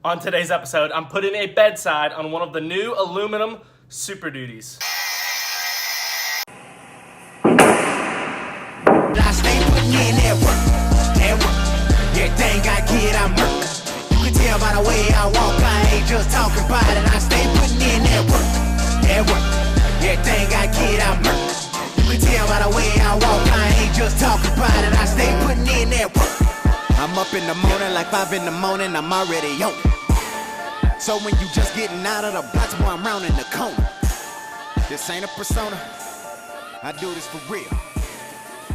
On today's episode, I'm putting a bedside on one of the new aluminum Super Duties. I stay putting in that work. Everything I get, I'm work. You can tell by the way I walk, I ain't just talking about it. I stay putting in that work. Everything I get, I'm work. You can tell by the way I walk, I ain't just talking about it. I stay putting in that work. I'm up in the morning like 5 in the morning, I'm already on. So when you just getting out of the box, boy, I'm rounding the corner. This ain't a persona, I do this for real.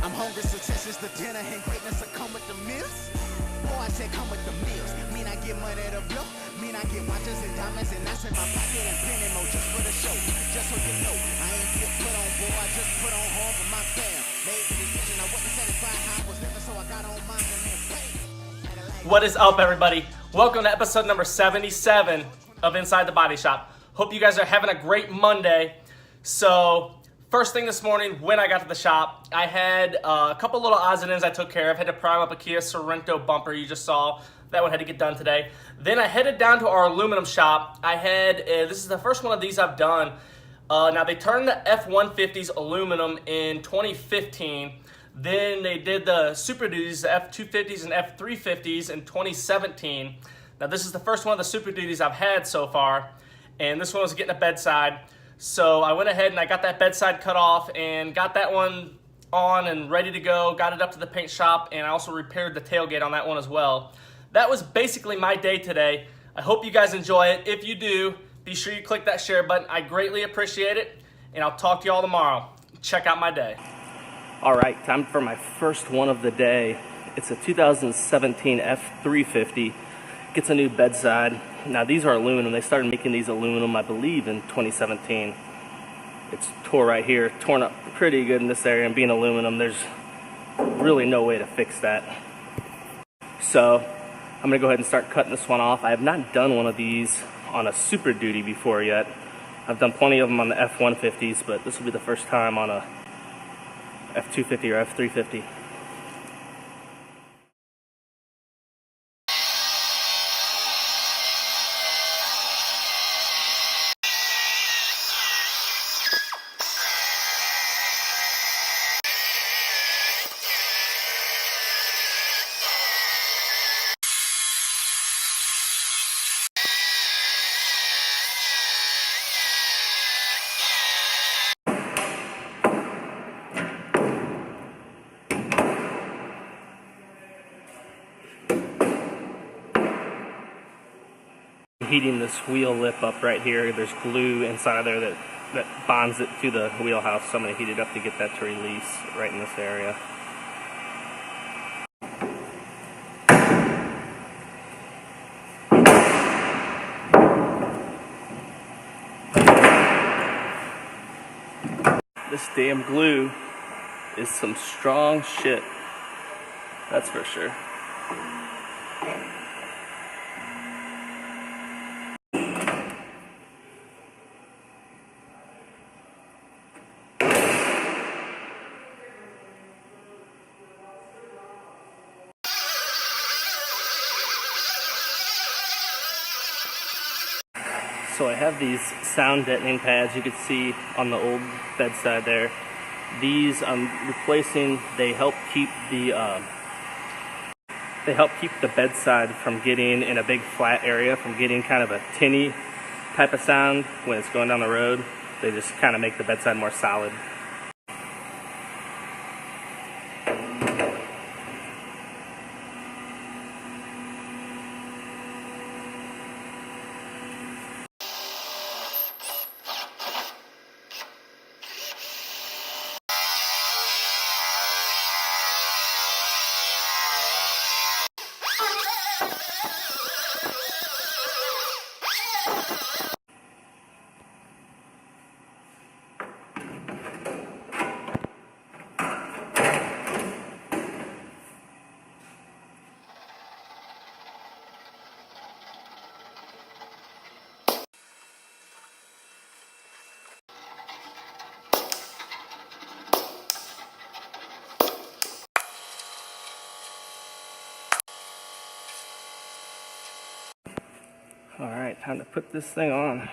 I'm hungry, success is the dinner, and greatness will come with the meals. Boy, I said come with the meals. Mean I get money to blow, mean I get watches and diamonds, and that's in my pocket and penny more just for the show. Just so you know, I ain't get put on, boy, I just put on hard for my fam. Made the decision, I wasn't satisfied how I was living, so I got on mine and then bang. What is up, everybody? Welcome to episode number 77 of Inside the Body Shop. Hope you guys are having a great Monday. So, first thing this morning when I got to the shop, I had a couple little odds and ends I took care of. Had to prime up a Kia Sorento bumper you just saw. That one had to get done today. Then I headed down to our aluminum shop. I had, this is the first one of these I've done. Now they turned the F150s aluminum in 2015. Then they did the Super Duties, the F250s and F350s in 2017. Now this is the first one of the Super Duties I've had so far. And this one was getting a bedside. So I went ahead and I got that bedside cut off and got that one on and ready to go. Got it up to the paint shop, and I also repaired the tailgate on that one as well. That was basically my day today. I hope you guys enjoy it. If you do, be sure you click that share button. I greatly appreciate it, and I'll talk to you all tomorrow. Check out my day. All right, time for my first one of the day. It's a 2017 F350. Gets a new bedside. Now these are aluminum. They started making these aluminum, I believe, in 2017. It's tore right here, torn up pretty good in this area, and being aluminum, there's really no way to fix that. So I'm gonna go ahead and start cutting this one off. I have not done one of these on a Super Duty before yet. I've done plenty of them on the F150s, but this will be the first time on a F250 or F350. Heating this wheel lip up right here. There's glue inside of there that bonds it to the wheelhouse, so I'm going to heat it up to get that to release right in this area. This damn glue is some strong shit, that's for sure. So I have these sound deadening pads you could see on the old bedside there. These I'm replacing. They help keep the bedside from getting in a big flat area, from getting kind of a tinny type of sound when it's going down the road. They just kind of make the bedside more solid. All right, time to put this thing on.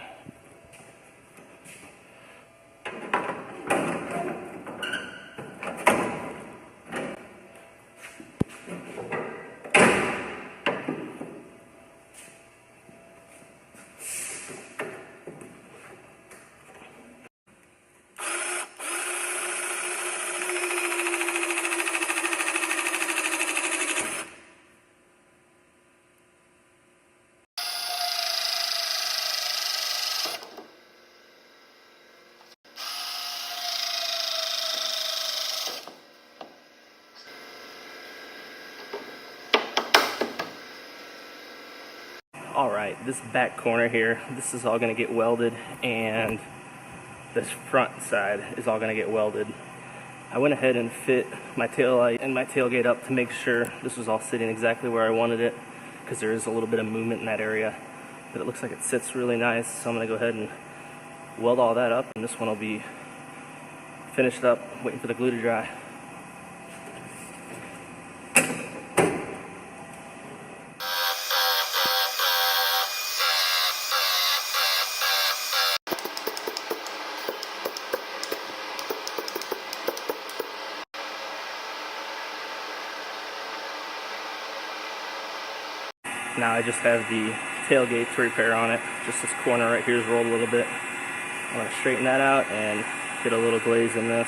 All right, this back corner here, this is all gonna get welded, and this front side is all gonna get welded. I went ahead and fit my tail light and my tailgate up to make sure this was all sitting exactly where I wanted it, because there is a little bit of movement in that area, but it looks like it sits really nice. So I'm gonna go ahead and weld all that up, and this one will be finished up, waiting for the glue to dry. Now I just have the tailgate to repair on it. Just this corner right here is rolled a little bit. I'm going to straighten that out and get a little glaze in this.